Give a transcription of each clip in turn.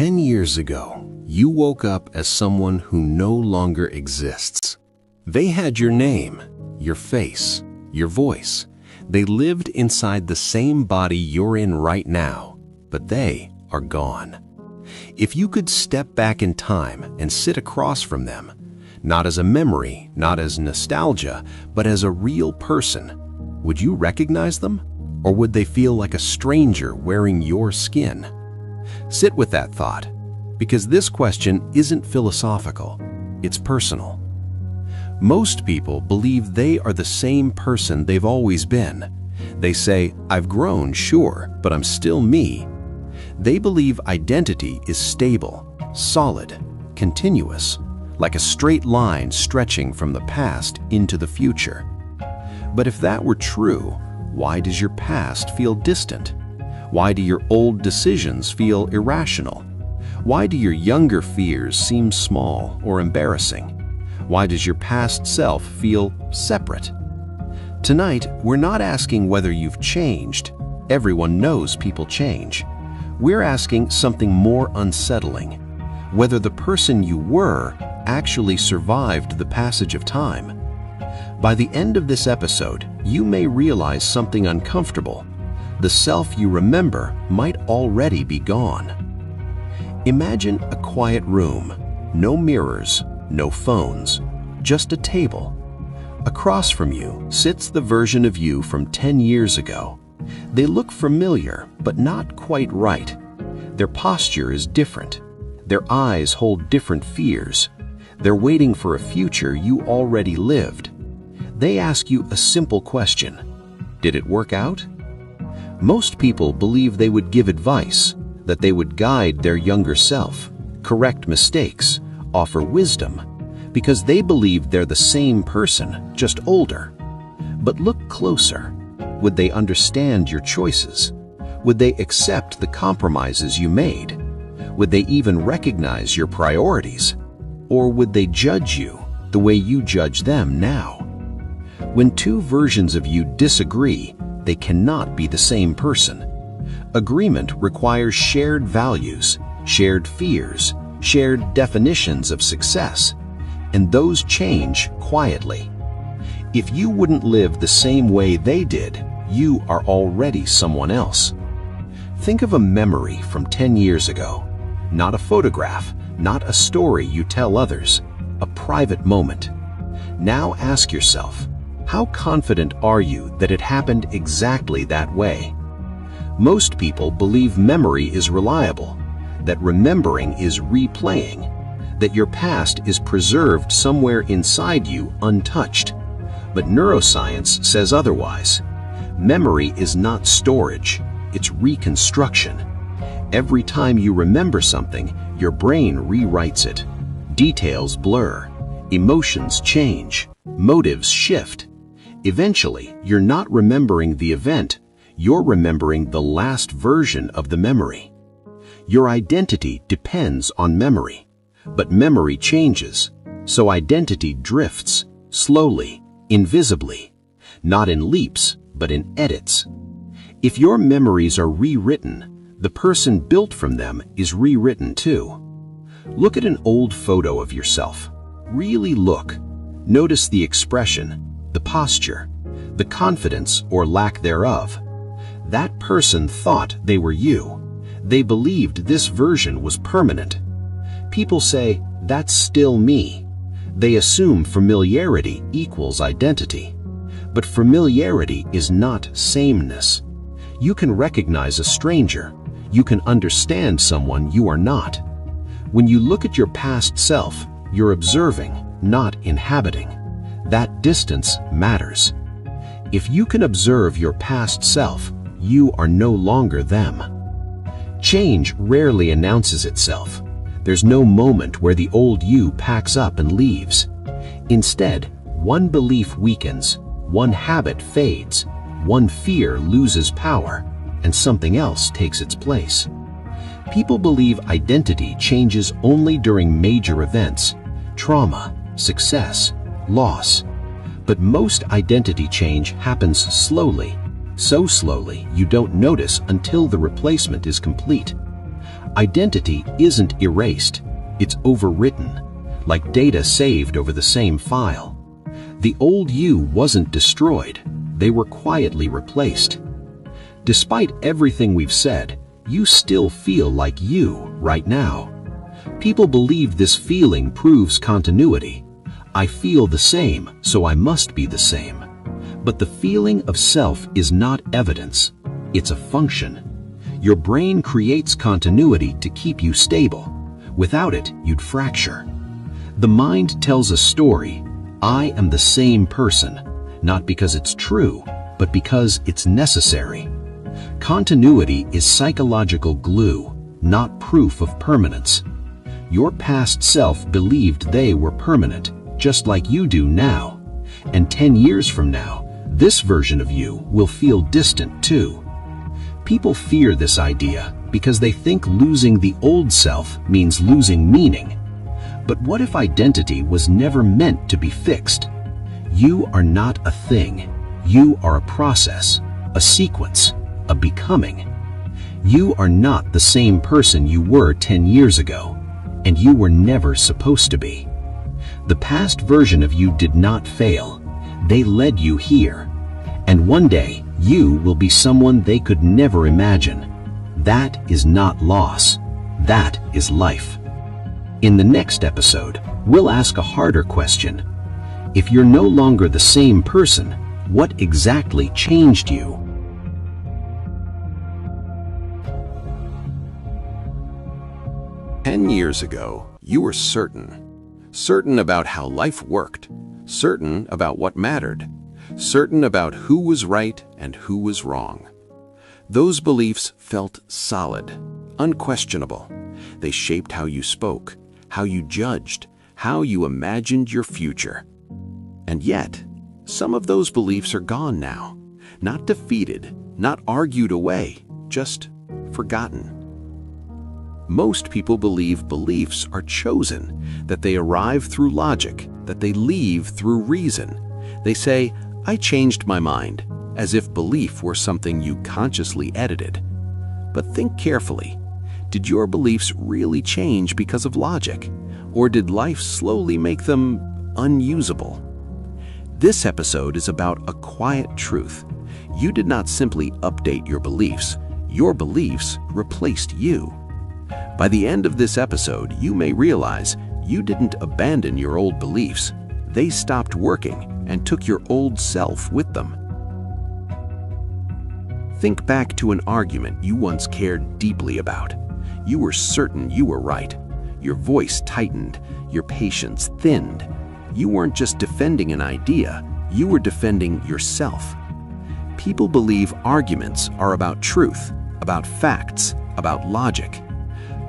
10 years ago, you woke up as someone who no longer exists. They had your name, your face, your voice. They lived inside the same body you're in right now, but they are gone. If you could step back in time and sit across from them, not as a memory, not as nostalgia, but as a real person, would you recognize them? Or would they feel like a stranger wearing your skin? Sit with that thought, because this question isn't philosophical, it's personal. Most people believe they are the same person they've always been. They say, "I've grown, sure, but I'm still me." They believe identity is stable, solid, continuous, like a straight line stretching from the past into the future. But if that were true, why does your past feel distant? Why do your old decisions feel irrational? Why do your younger fears seem small or embarrassing? Why does your past self feel separate? Tonight, we're not asking whether you've changed. Everyone knows people change. We're asking something more unsettling, whether the person you were actually survived the passage of time. By the end of this episode, you may realize something uncomfortable. The self you remember might already be gone. Imagine a quiet room, no mirrors, no phones, just a table. Across from you sits the version of you from 10 years ago. They look familiar, but not quite right. Their posture is different. Their eyes hold different fears. They're waiting for a future you already lived. They ask you a simple question. Did it work out? Most people believe they would give advice, that they would guide their younger self, correct mistakes, offer wisdom, because they believe they're the same person, just older. But look closer. Would they understand your choices? Would they accept the compromises you made? Would they even recognize your priorities? Or would they judge you the way you judge them now? When two versions of you disagree, they cannot be the same person. Agreement requires shared values, shared fears, shared definitions of success, and those change quietly. If you wouldn't live the same way they did, you are already someone else. Think of a memory from 10 years ago, not a photograph, not a story you tell others, a private moment. Now ask yourself, how confident are you that it happened exactly that way? Most people believe memory is reliable, that remembering is replaying, that your past is preserved somewhere inside you untouched. But neuroscience says otherwise. Memory is not storage, it's reconstruction. Every time you remember something, your brain rewrites it. Details blur, emotions change, motives shift. Eventually, you're not remembering the event, you're remembering the last version of the memory. Your identity depends on memory, but memory changes, so identity drifts, slowly, invisibly, not in leaps, but in edits. If your memories are rewritten, the person built from them is rewritten too. Look at an old photo of yourself. Really look. Notice the expression, the posture, the confidence or lack thereof. That person thought they were you. They believed this version was permanent. People say, "That's still me." They assume familiarity equals identity. But familiarity is not sameness. You can recognize a stranger. You can understand someone you are not. When you look at your past self, you're observing, not inhabiting. That distance matters. If you can observe your past self, you are no longer them. Change rarely announces itself. There's no moment where the old you packs up and leaves. Instead, one belief weakens, one habit fades, one fear loses power, and something else takes its place. People believe identity changes only during major events, trauma, success, loss. But most identity change happens slowly, so slowly you don't notice until the replacement is complete. Identity isn't erased, it's overwritten, like data saved over the same file. The old you wasn't destroyed, they were quietly replaced. Despite everything we've said, you still feel like you right now. People believe this feeling proves continuity. I feel the same, so I must be the same. But the feeling of self is not evidence, it's a function. Your brain creates continuity to keep you stable. Without it, you'd fracture. The mind tells a story. I am the same person, not because it's true, but because it's necessary. Continuity is psychological glue, not proof of permanence. Your past self believed they were permanent, just like you do now. And 10 years from now, this version of you will feel distant too. People fear this idea because they think losing the old self means losing meaning. But what if identity was never meant to be fixed? You are not a thing. You are a process, a sequence, a becoming. You are not the same person you were 10 years ago, and you were never supposed to be. The past version of you did not fail. They led you here. And one day, you will be someone they could never imagine. That is not loss. That is life. In the next episode, we'll ask a harder question. If you're no longer the same person, what exactly changed you? "10 years ago, you were certain. Certain about how life worked. Certain about what mattered. Certain about who was right and who was wrong. Those beliefs felt solid, unquestionable. They shaped how you spoke, how you judged, how you imagined your future. And yet, some of those beliefs are gone now. Not defeated, not argued away, just forgotten. Most people believe beliefs are chosen, that they arrive through logic, that they leave through reason. They say, "I changed my mind," as if belief were something you consciously edited. But think carefully. Did your beliefs really change because of logic? Or did life slowly make them unusable? This episode is about a quiet truth. You did not simply update your beliefs. Your beliefs replaced you. By the end of this episode, you may realize you didn't abandon your old beliefs. They stopped working and took your old self with them. Think back to an argument you once cared deeply about. You were certain you were right. Your voice tightened, your patience thinned. You weren't just defending an idea, you were defending yourself. People believe arguments are about truth, about facts, about logic.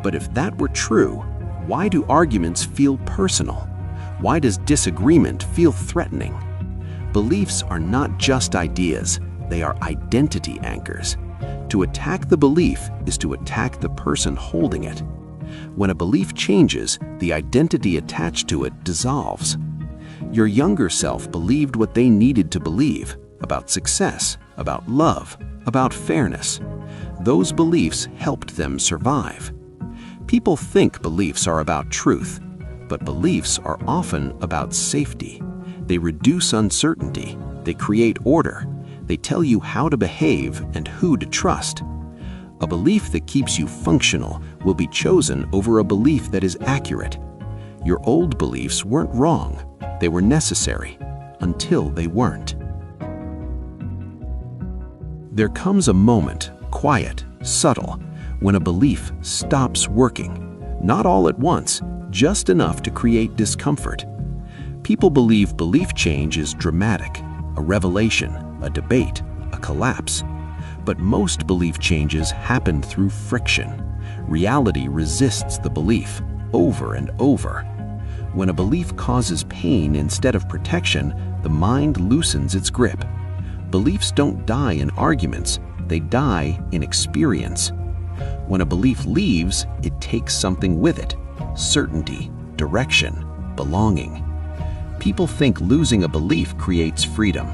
But if that were true, why do arguments feel personal? Why does disagreement feel threatening? Beliefs are not just ideas, they are identity anchors. To attack the belief is to attack the person holding it. When a belief changes, the identity attached to it dissolves. Your younger self believed what they needed to believe about success, about love, about fairness. Those beliefs helped them survive. People think beliefs are about truth, but beliefs are often about safety. They reduce uncertainty, they create order, they tell you how to behave and who to trust. A belief that keeps you functional will be chosen over a belief that is accurate. Your old beliefs weren't wrong, they were necessary, until they weren't. There comes a moment, quiet, subtle, when a belief stops working. Not all at once, just enough to create discomfort. People believe belief change is dramatic, a revelation, a debate, a collapse. But most belief changes happen through friction. Reality resists the belief over and over. When a belief causes pain instead of protection, the mind loosens its grip. Beliefs don't die in arguments, they die in experience. When a belief leaves, it takes something with it: certainty, direction, belonging. People think losing a belief creates freedom,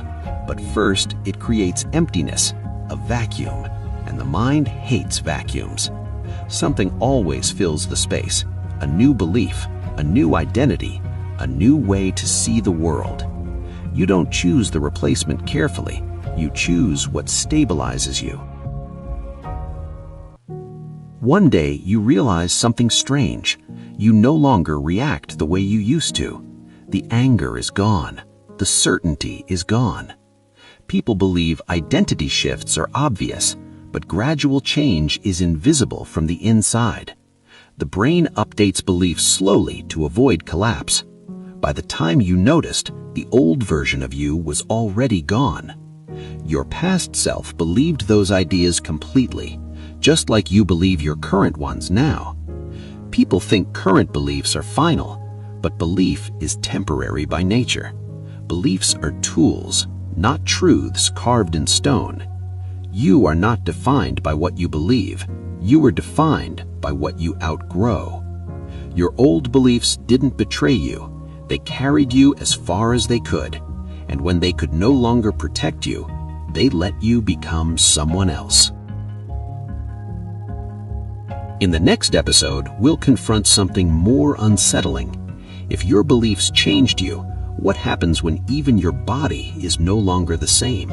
but first it creates emptiness, a vacuum, and the mind hates vacuums. Something always fills the space. A new belief, a new identity, a new way to see the world. You don't choose the replacement carefully. You choose what stabilizes you. One day, you realize something strange. You no longer react the way you used to. The anger is gone. The certainty is gone. People believe identity shifts are obvious, but gradual change is invisible from the inside. The brain updates beliefs slowly to avoid collapse. By the time you noticed, the old version of you was already gone. Your past self believed those ideas completely, just like you believe your current ones now. People think current beliefs are final, but belief is temporary by nature. Beliefs are tools, not truths carved in stone. You are not defined by what you believe. You are defined by what you outgrow. Your old beliefs didn't betray you. They carried you as far as they could, and when they could no longer protect you, they let you become someone else. In the next episode, we'll confront something more unsettling. If your beliefs changed you, what happens when even your body is no longer the same?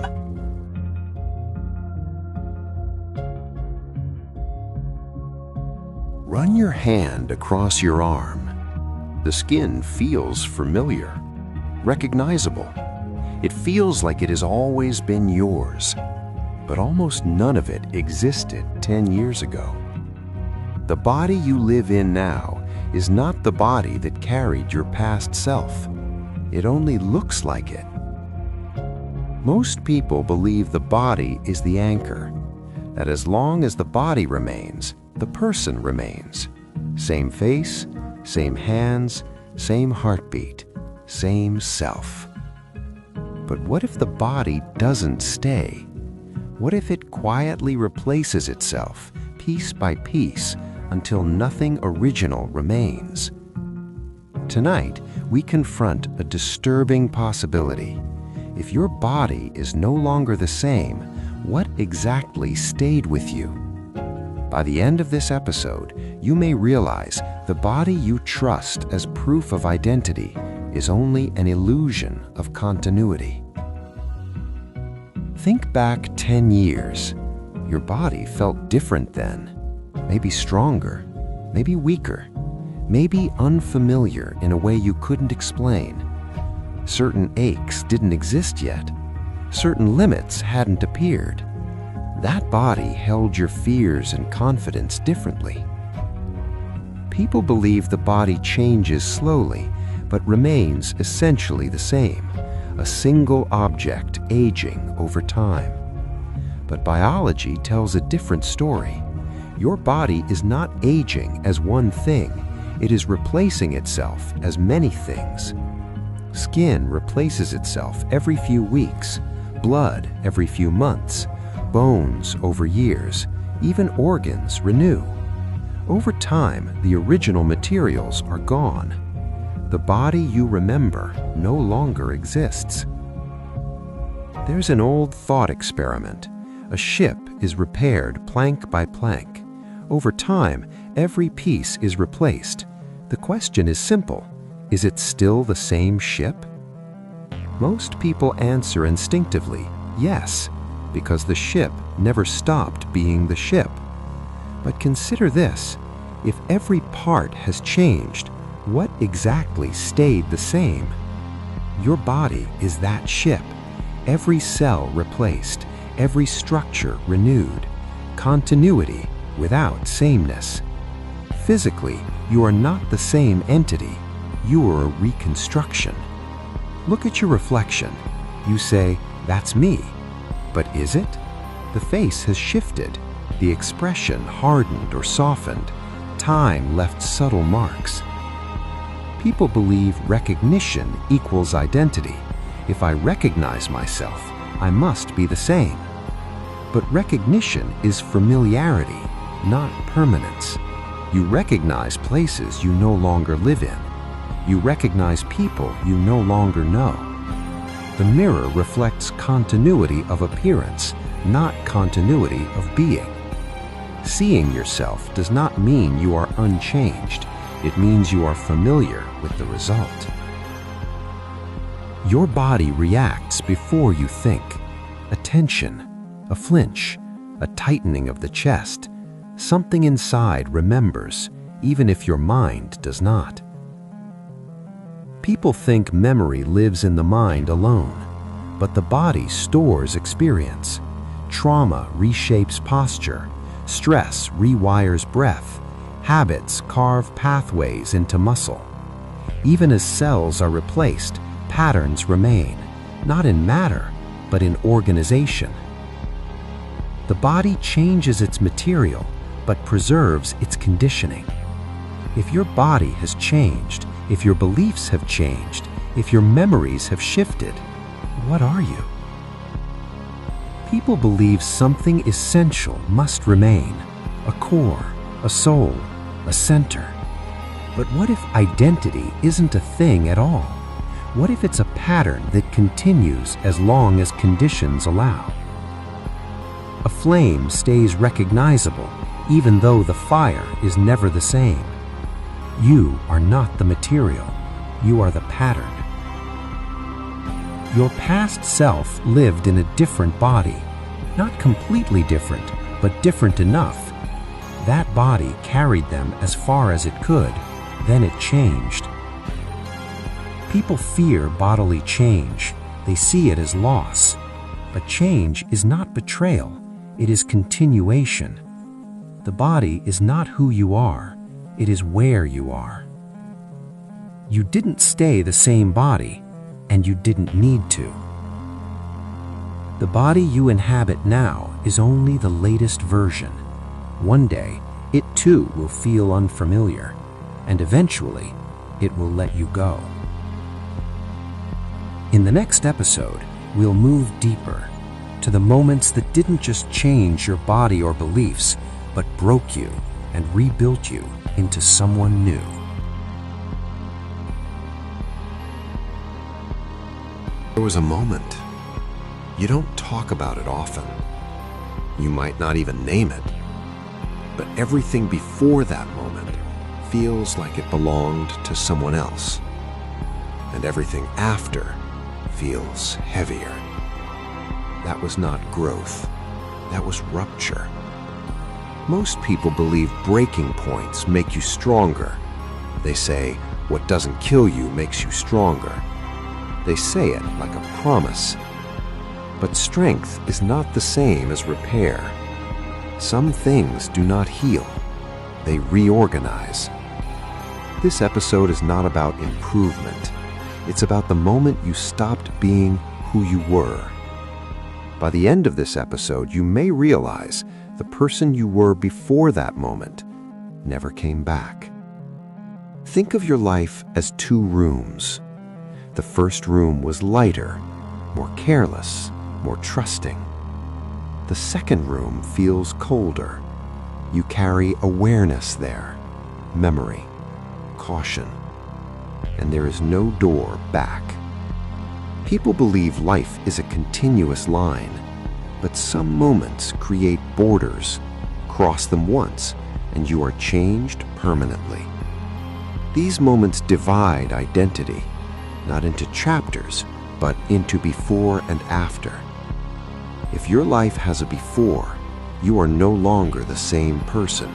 Run your hand across your arm. The skin feels familiar, recognizable. It feels like it has always been yours, but almost none of it existed 10 years ago. The body you live in now is not the body that carried your past self. It only looks like it. Most people believe the body is the anchor, that as long as the body remains, the person remains. Same face, same hands, same heartbeat, same self. But what if the body doesn't stay? What if it quietly replaces itself, piece by piece, until nothing original remains? Tonight, we confront a disturbing possibility. If your body is no longer the same, what exactly stayed with you? By the end of this episode, you may realize the body you trust as proof of identity is only an illusion of continuity. Think back 10 years. Your body felt different then. Maybe stronger, maybe weaker, maybe unfamiliar in a way you couldn't explain. Certain aches didn't exist yet. Certain limits hadn't appeared. That body held your fears and confidence differently. People believe the body changes slowly, but remains essentially the same, a single object aging over time. But biology tells a different story. Your body is not aging as one thing. It is replacing itself as many things. Skin replaces itself every few weeks, blood every few months, bones over years, even organs renew. Over time, the original materials are gone. The body you remember no longer exists. There's an old thought experiment. A ship is repaired plank by plank. Over time, every piece is replaced. The question is simple. Is it still the same ship? Most people answer instinctively, yes, because the ship never stopped being the ship. But consider this. If every part has changed, what exactly stayed the same? Your body is that ship. Every cell replaced, every structure renewed. Continuity without sameness. Physically, you are not the same entity. You are a reconstruction. Look at your reflection. You say, "That's me." But is it? The face has shifted. The expression hardened or softened. Time left subtle marks. People believe recognition equals identity. If I recognize myself, I must be the same. But recognition is familiarity, not permanence. You recognize places you no longer live in. You recognize people you no longer know. The mirror reflects continuity of appearance, not continuity of being. Seeing yourself does not mean you are unchanged. It means you are familiar with the result. Your body reacts before you think. A tension, a flinch, a tightening of the chest. Something inside remembers, even if your mind does not. People think memory lives in the mind alone, but the body stores experience. Trauma reshapes posture. Stress rewires breath. Habits carve pathways into muscle. Even as cells are replaced, patterns remain, not in matter, but in organization. The body changes its material, but preserves its conditioning. If your body has changed, if your beliefs have changed, if your memories have shifted, what are you? People believe something essential must remain, a core, a soul, a center. But what if identity isn't a thing at all? What if it's a pattern that continues as long as conditions allow? A flame stays recognizable even though the fire is never the same. You are not the material, you are the pattern. Your past self lived in a different body, not completely different, but different enough. That body carried them as far as it could, then it changed. People fear bodily change. They see it as loss. But change is not betrayal, it is continuation. The body is not who you are, it is where you are. You didn't stay the same body, and you didn't need to. The body you inhabit now is only the latest version. One day, it too will feel unfamiliar, and eventually, it will let you go. In the next episode, we'll move deeper to the moments that didn't just change your body or beliefs, but broke you and rebuilt you into someone new. There was a moment. You don't talk about it often. You might not even name it. But everything before that moment feels like it belonged to someone else. And everything after feels heavier. That was not growth. That was rupture. Most people believe breaking points make you stronger. They say, what doesn't kill you makes you stronger. They say it like a promise. But strength is not the same as repair. Some things do not heal. They reorganize. This episode is not about improvement. It's about the moment you stopped being who you were. By the end of this episode, you may realize the person you were before that moment never came back. Think of your life as two rooms. The first room was lighter, more careless, more trusting. The second room feels colder. You carry awareness there, memory, caution, and there is no door back. People believe life is a continuous line, but some moments create borders. Cross them once, and you are changed permanently. These moments divide identity, not into chapters, but into before and after. If your life has a before, you are no longer the same person.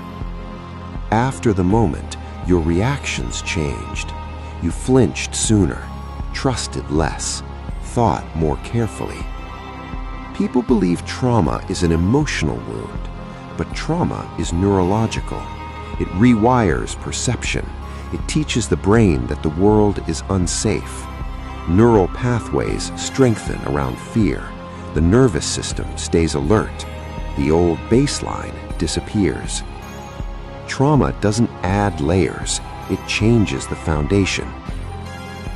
After the moment, your reactions changed. You flinched sooner, trusted less, thought more carefully. People believe trauma is an emotional wound, but trauma is neurological. It rewires perception. It teaches the brain that the world is unsafe. Neural pathways strengthen around fear. The nervous system stays alert. The old baseline disappears. Trauma doesn't add layers, it changes the foundation.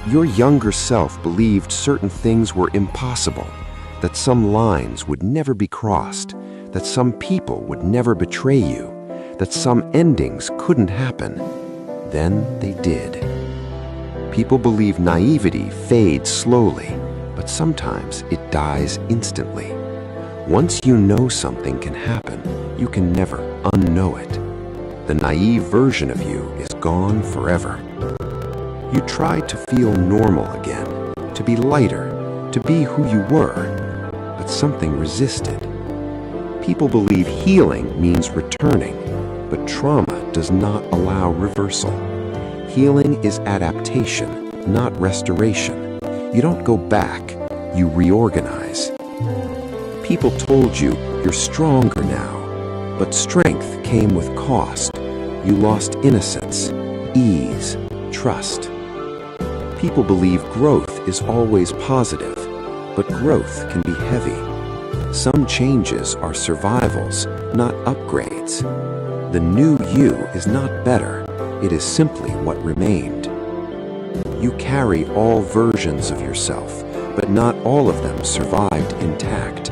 Your younger self believed certain things were impossible, that some lines would never be crossed, that some people would never betray you, that some endings couldn't happen. Then they did. People believe naivety fades slowly, but sometimes it dies instantly. Once you know something can happen, you can never unknow it. The naive version of you is gone forever. You tried to feel normal again, to be lighter, to be who you were, but something resisted. People believe healing means returning, but trauma does not allow reversal. Healing is adaptation, not restoration. You don't go back, you reorganize. People told you you're stronger now, but strength came with cost. You lost innocence, ease, trust. People believe growth is always positive, but growth can be heavy. Some changes are survivals, not upgrades. The new you is not better, it is simply what remained. You carry all versions of yourself, but not all of them survived intact.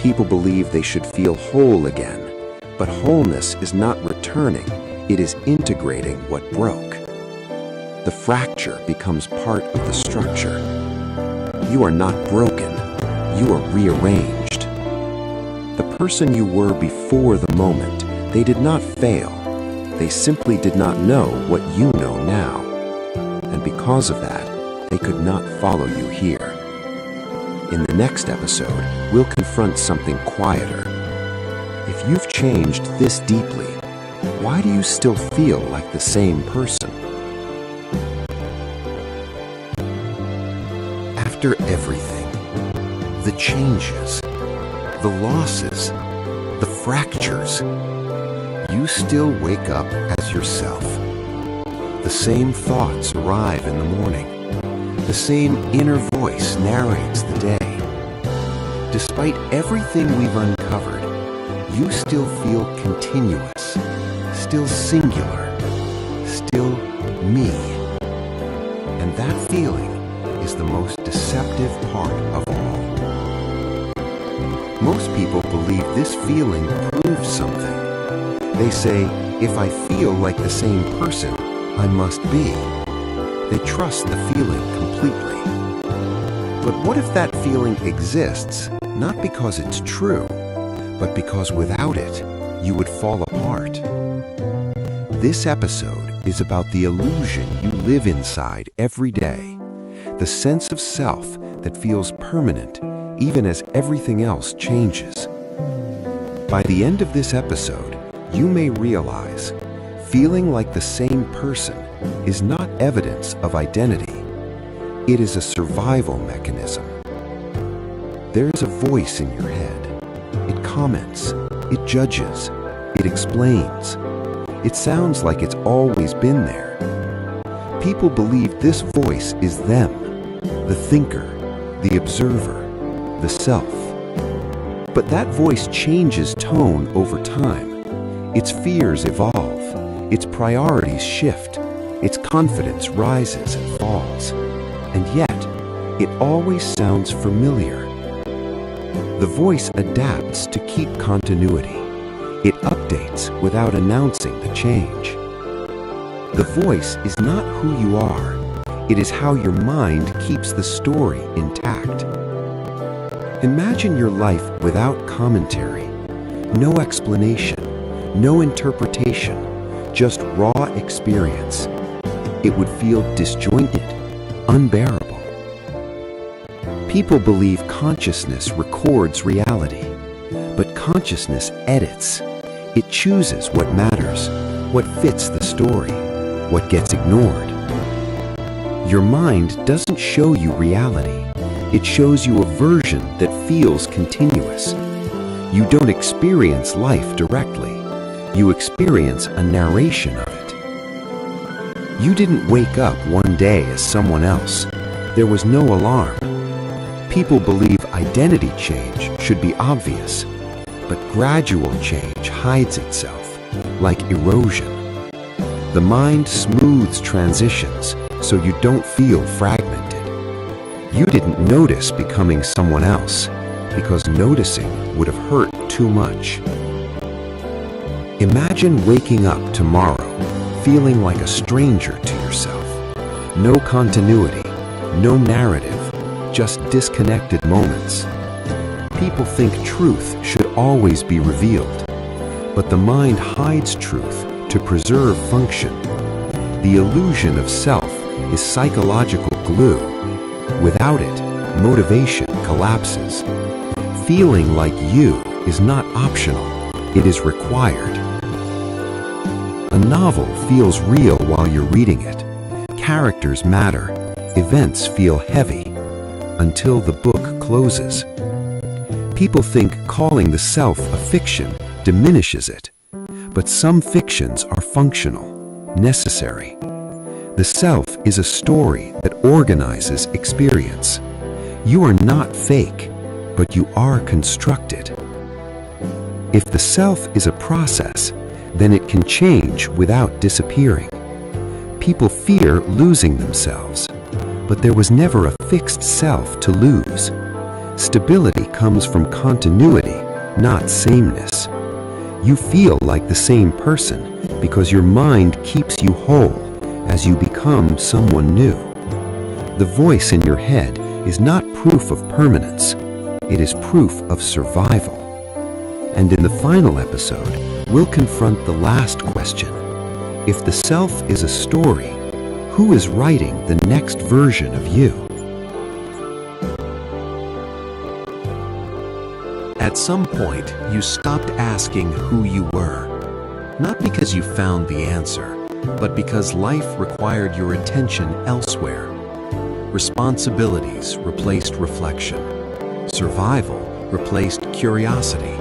People believe they should feel whole again, but wholeness is not returning, it is integrating what broke. The fracture becomes part of the structure. You are not broken, you are rearranged. The person you were before the moment, they did not fail. They simply did not know what you know now. And because of that, they could not follow you here. In the next episode, we'll confront something quieter. If you've changed this deeply, why do you still feel like the same person? After everything, the changes, the losses, the fractures, you still wake up as yourself. The same thoughts arrive in the morning. The same inner voice narrates the day. Despite everything we've uncovered, you still feel continuous, still singular, still me. And that feeling is the most deceptive part of all. Most people believe this feeling proves something. They say, if I feel like the same person, I must be. They trust the feeling completely. But what if that feeling exists, not because it's true, but because without it, you would fall apart? This episode is about the illusion you live inside every day, the sense of self that feels permanent even as everything else changes. By the end of this episode, you may realize feeling like the same person is not evidence of identity. It is a survival mechanism. There's a voice in your head. It comments, it judges, it explains. It sounds like it's always been there. People believe this voice is them, the thinker, the observer, the self. But that voice changes tone over time. Its fears evolve, its priorities shift, its confidence rises and falls. And yet, it always sounds familiar. The voice adapts to keep continuity. It updates without announcing the change. The voice is not who you are. It is how your mind keeps the story intact. Imagine your life without commentary, no explanation, no interpretation, just raw experience. It would feel disjointed, unbearable. People believe consciousness records reality, but consciousness edits. It chooses what matters, what fits the story, what gets ignored. Your mind doesn't show you reality. It shows you a version that feels continuous. You don't experience life directly. You experience a narration of it. You didn't wake up one day as someone else. There was no alarm. People believe identity change should be obvious, but gradual change hides itself, like erosion. The mind smooths transitions so you don't feel fragmented. You didn't notice becoming someone else because noticing would have hurt too much. Imagine waking up tomorrow feeling like a stranger to yourself. No continuity, no narrative, just disconnected moments. People think truth should always be revealed, but the mind hides truth to preserve function. The illusion of self is psychological glue. Without it, motivation collapses. Feeling like you is not optional, it is required. A novel feels real while you're reading it. Characters matter, events feel heavy, until the book closes. People think calling the self a fiction diminishes it, but some fictions are functional, necessary. The self is a story that organizes experience. You are not fake, but you are constructed. If the self is a process, then it can change without disappearing. People fear losing themselves, but there was never a fixed self to lose. Stability comes from continuity, not sameness. You feel like the same person because your mind keeps you whole as you become someone new. The voice in your head is not proof of permanence, it is proof of survival. And in the final episode, we'll confront the last question. If the self is a story, who is writing the next version of you? At some point, you stopped asking who you were. Not because you found the answer, but because life required your attention elsewhere. Responsibilities replaced reflection. Survival replaced curiosity.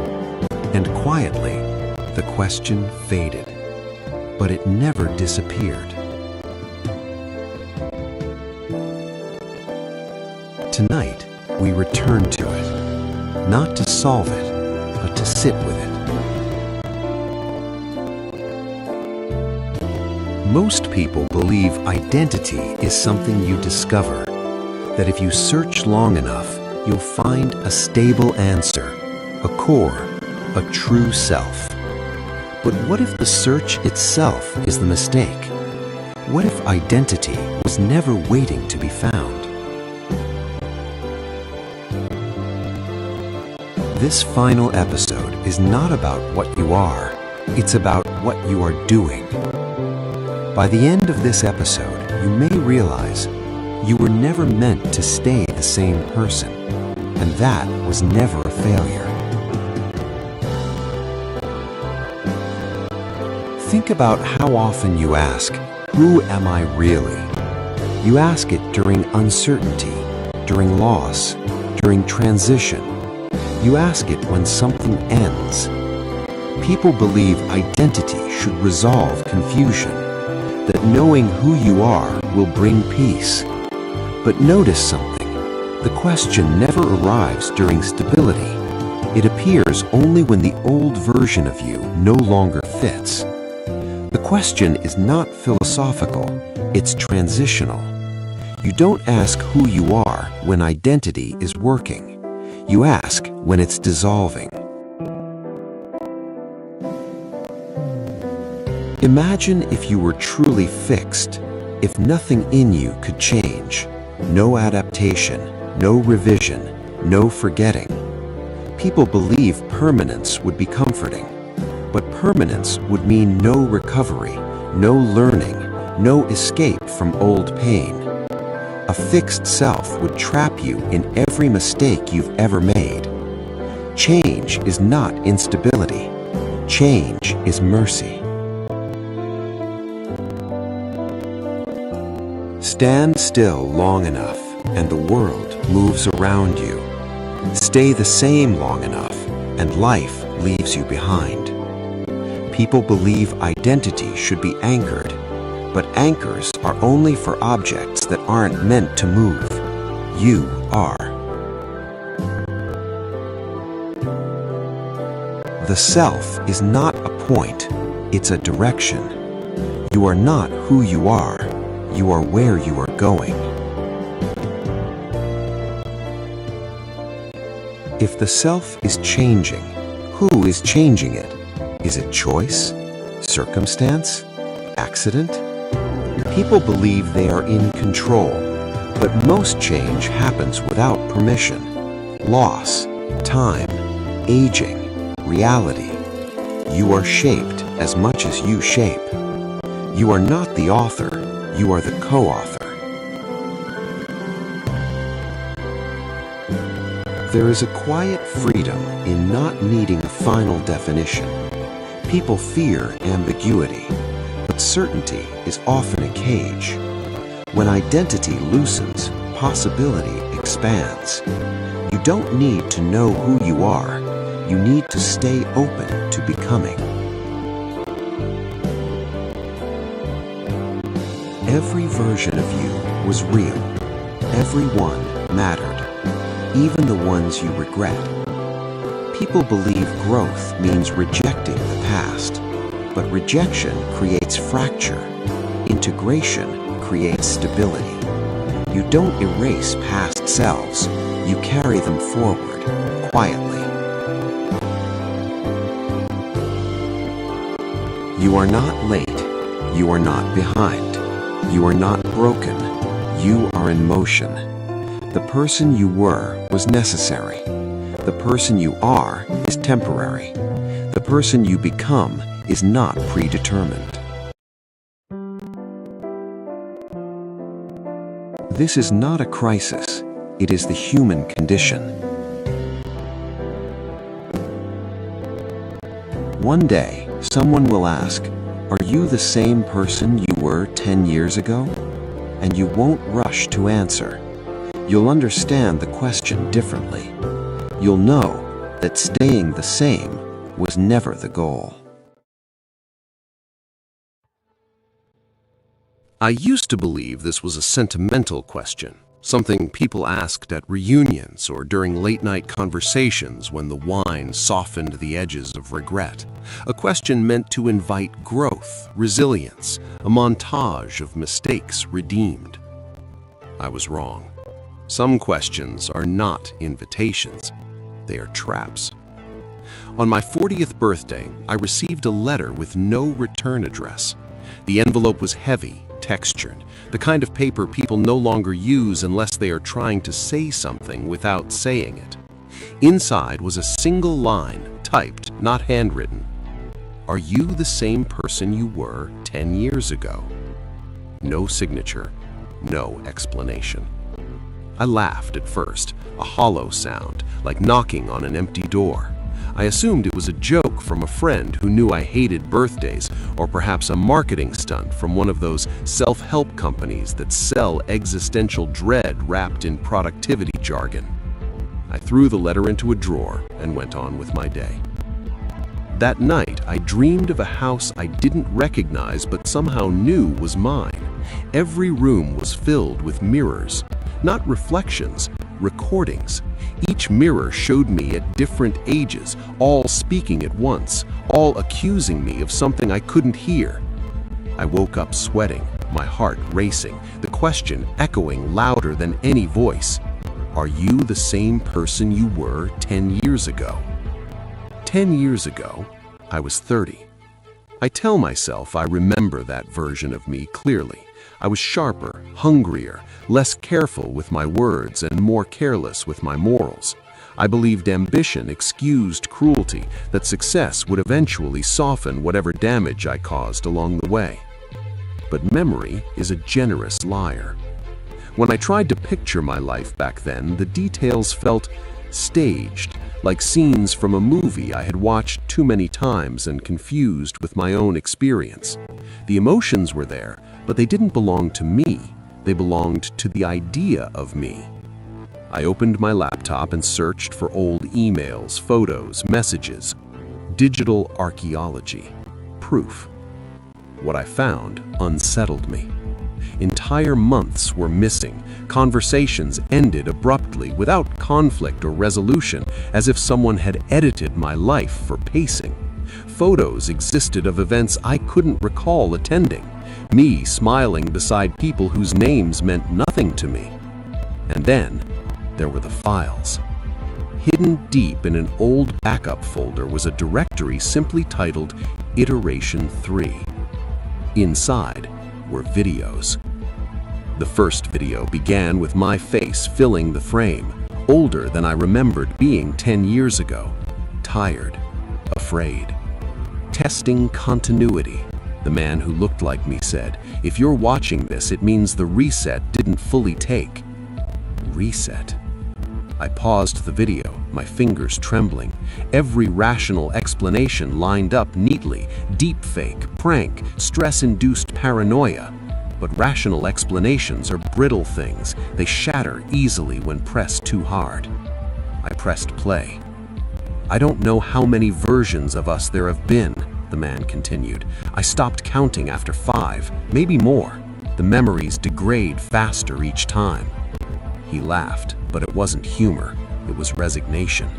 And quietly, the question faded. But it never disappeared. Tonight, we return to it, not to solve it, but to sit with it. Most people believe identity is something you discover, that if you search long enough, you'll find a stable answer, a core, a true self. But what if the search itself is the mistake? What if identity was never waiting to be found? This final episode is not about what you are, it's about what you are doing. By the end of this episode, you may realize you were never meant to stay the same person, and that was never a failure. Think about how often you ask, "Who am I really?" You ask it during uncertainty, during loss, during transition. You ask it when something ends. People believe identity should resolve confusion, that knowing who you are will bring peace. But notice something. The question never arrives during stability. It appears only when the old version of you no longer fits. The question is not philosophical, it's transitional. You don't ask who you are when identity is working. You ask when it's dissolving. Imagine if you were truly fixed, if nothing in you could change. No adaptation, no revision, no forgetting. People believe permanence would be comforting, but permanence would mean no recovery, no learning, no escape from old pain. A fixed self would trap you in every mistake you've ever made. Change is not instability. Change is mercy. Stand still long enough, and the world moves around you. Stay the same long enough, and life leaves you behind. People believe identity should be anchored, but anchors are only for objects that aren't meant to move. You are. The self is not a point, it's a direction. You are not who you are. You are where you are going. If the self is changing, who is changing it? Is it choice? Circumstance? Accident? People believe they are in control, but most change happens without permission. Loss, time, aging, reality. You are shaped as much as you shape. You are not the author, you are the co-author. There is a quiet freedom in not needing a final definition. People fear ambiguity, but certainty is often a cage. When identity loosens, possibility expands. You don't need to know who you are. You need to stay open to becoming. Every version of you was real. Every one mattered, even the ones you regret. People believe growth means rejecting the past, but rejection creates fracture. Integration creates stability. You don't erase past selves, you carry them forward, quietly. You are not late, you are not behind. You are not broken, you are in motion. The person you were was necessary. The person you are is temporary. The person you become is not predetermined. This is not a crisis, it is the human condition. One day, someone will ask, "Are you the same person you were 10 years ago?" And you won't rush to answer. You'll understand the question differently. You'll know that staying the same was never the goal. I used to believe this was a sentimental question, something people asked at reunions or during late-night conversations when the wine softened the edges of regret. A question meant to invite growth, resilience, a montage of mistakes redeemed. I was wrong. Some questions are not invitations, they are traps. On my 40th birthday, I received a letter with no return address. The envelope was heavy, textured, the kind of paper people no longer use unless they are trying to say something without saying it. Inside was a single line, typed, not handwritten. "Are you the same person you were 10 years ago?" No signature, no explanation. I laughed at first, a hollow sound, like knocking on an empty door. I assumed it was a joke from a friend who knew I hated birthdays, or perhaps a marketing stunt from one of those self-help companies that sell existential dread wrapped in productivity jargon. I threw the letter into a drawer and went on with my day. That night, I dreamed of a house I didn't recognize but somehow knew was mine. Every room was filled with mirrors, not reflections, recordings. Each mirror showed me at different ages, all speaking at once, all accusing me of something I couldn't hear. I woke up sweating, my heart racing, the question echoing louder than any voice. Are you the same person you were 10 years ago? 10 years ago, I was 30. I tell myself I remember that version of me clearly. I was sharper, hungrier, less careful with my words and more careless with my morals. I believed ambition excused cruelty, that success would eventually soften whatever damage I caused along the way. But memory is a generous liar. When I tried to picture my life back then, the details felt staged, like scenes from a movie I had watched too many times and confused with my own experience. The emotions were there, but they didn't belong to me. They belonged to the idea of me. I opened my laptop and searched for old emails, photos, messages. Digital archaeology. Proof. What I found unsettled me. Entire months were missing. Conversations ended abruptly, without conflict or resolution, as if someone had edited my life for pacing. Photos existed of events I couldn't recall attending. Me smiling beside people whose names meant nothing to me. And then, there were the files. Hidden deep in an old backup folder was a directory simply titled Iteration 3. Inside were videos. The first video began with my face filling the frame, older than I remembered being 10 years ago, tired, afraid. Testing continuity. The man who looked like me said, "If you're watching this, it means the reset didn't fully take." Reset? I paused the video, my fingers trembling. Every rational explanation lined up neatly. Deepfake, prank, stress-induced paranoia. But rational explanations are brittle things. They shatter easily when pressed too hard. I pressed play. "I don't know how many versions of us there have been," the man continued. "I stopped counting after 5, maybe more. The memories degrade faster each time." He laughed, but it wasn't humor, it was resignation.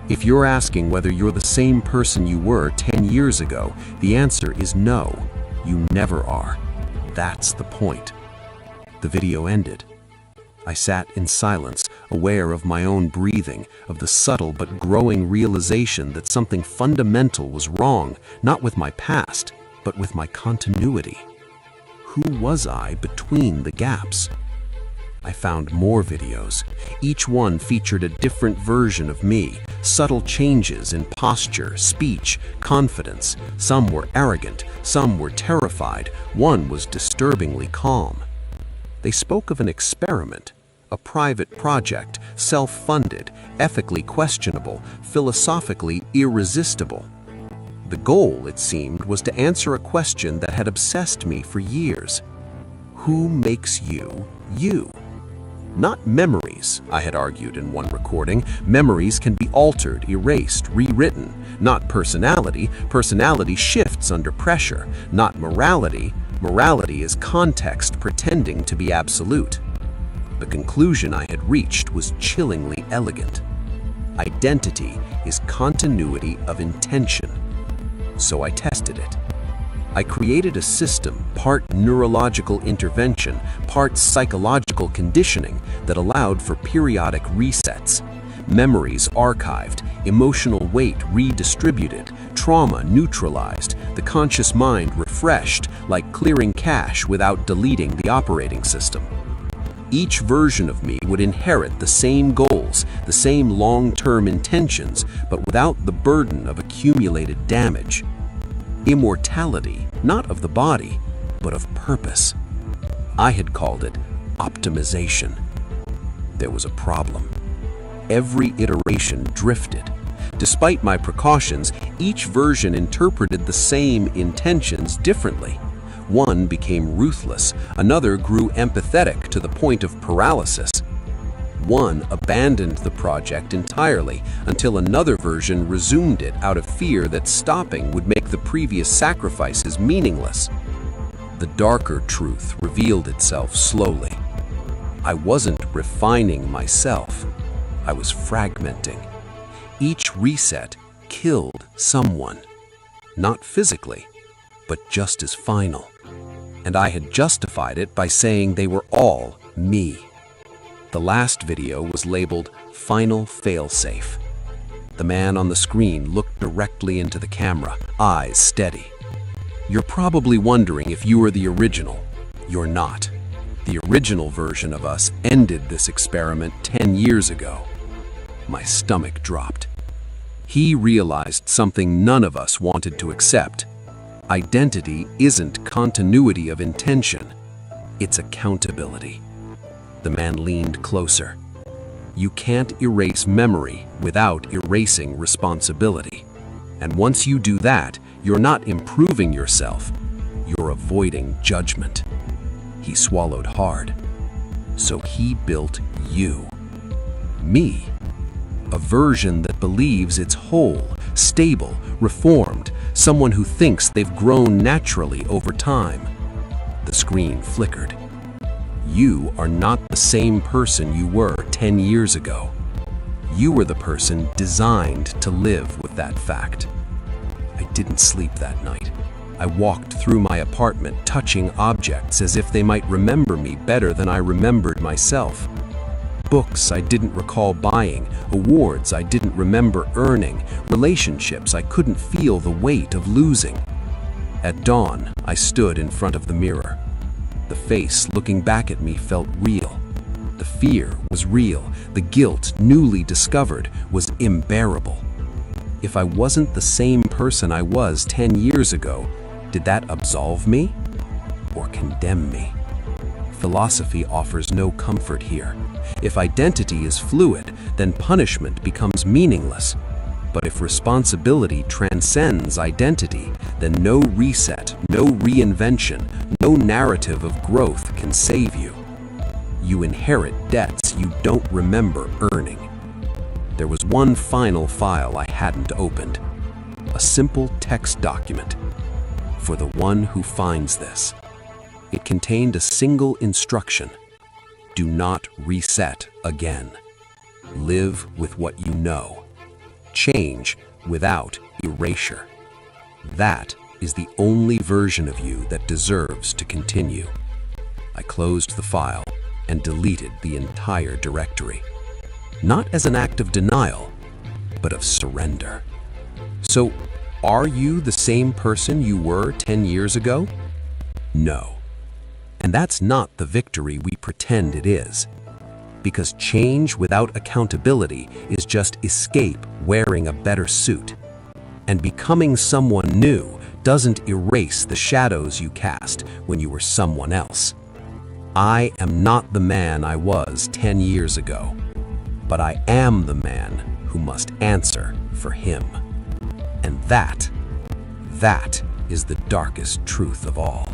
If you're asking whether you're the same person you were 10 years ago, the answer is no, you never are. That's the point. The video ended. I sat in silence, aware of my own breathing, of the subtle but growing realization that something fundamental was wrong, not with my past, but with my continuity. Who was I between the gaps? I found more videos. Each one featured a different version of me, subtle changes in posture, speech, confidence. Some were arrogant, some were terrified, one was disturbingly calm. They spoke of an experiment, a private project, self-funded, ethically questionable, philosophically irresistible. The goal, it seemed, was to answer a question that had obsessed me for years. Who makes you, you? Not memories, I had argued in one recording. Memories can be altered, erased, rewritten. Not personality. Personality shifts under pressure. Not morality. Morality is context pretending to be absolute. The conclusion I had reached was chillingly elegant. Identity is continuity of intention. So I tested it. I created a system, part neurological intervention, part psychological conditioning, that allowed for periodic resets. Memories archived, emotional weight redistributed, trauma neutralized, the conscious mind refreshed, like clearing cache without deleting the operating system. Each version of me would inherit the same goals, the same long-term intentions, but without the burden of accumulated damage. Immortality, not of the body, but of purpose. I had called it optimization. There was a problem. Every iteration drifted. Despite my precautions, each version interpreted the same intentions differently. One became ruthless, another grew empathetic to the point of paralysis. One abandoned the project entirely until another version resumed it out of fear that stopping would make the previous sacrifices meaningless. The darker truth revealed itself slowly. I wasn't refining myself. I was fragmenting. Each reset killed someone. Not physically, but just as final. And I had justified it by saying they were all me. The last video was labeled Final Failsafe. The man on the screen looked directly into the camera, eyes steady. You're probably wondering if you are the original. You're not. The original version of us ended this experiment 10 years ago. My stomach dropped. He realized something none of us wanted to accept. Identity isn't continuity of intention. It's accountability. The man leaned closer. You can't erase memory without erasing responsibility. And once you do that, you're not improving yourself. You're avoiding judgment. He swallowed hard. So he built you. Me. A version that believes it's whole, stable, reformed, someone who thinks they've grown naturally over time. The screen flickered. You are not the same person you were 10 years ago. You were the person designed to live with that fact. I didn't sleep that night. I walked through my apartment touching objects as if they might remember me better than I remembered myself. Books I didn't recall buying, awards I didn't remember earning, relationships I couldn't feel the weight of losing. At dawn, I stood in front of the mirror. The face looking back at me felt real. The fear was real. The guilt, newly discovered, was unbearable. If I wasn't the same person I was 10 years ago, did that absolve me or condemn me? Philosophy offers no comfort here. If identity is fluid, then punishment becomes meaningless. But if responsibility transcends identity, then no reset, no reinvention, no narrative of growth can save you. You inherit debts you don't remember earning. There was one final file I hadn't opened. A simple text document. For the one who finds this. It contained a single instruction. Do not reset again. Live with what you know. Change without erasure. That is the only version of you that deserves to continue. I closed the file and deleted the entire directory. Not as an act of denial, but of surrender. So, are you the same person you were 10 years ago? No. And that's not the victory we pretend it is. Because change without accountability is just escape wearing a better suit. And becoming someone new doesn't erase the shadows you cast when you were someone else. I am not the man I was 10 years ago, but I am the man who must answer for him. And that is the darkest truth of all.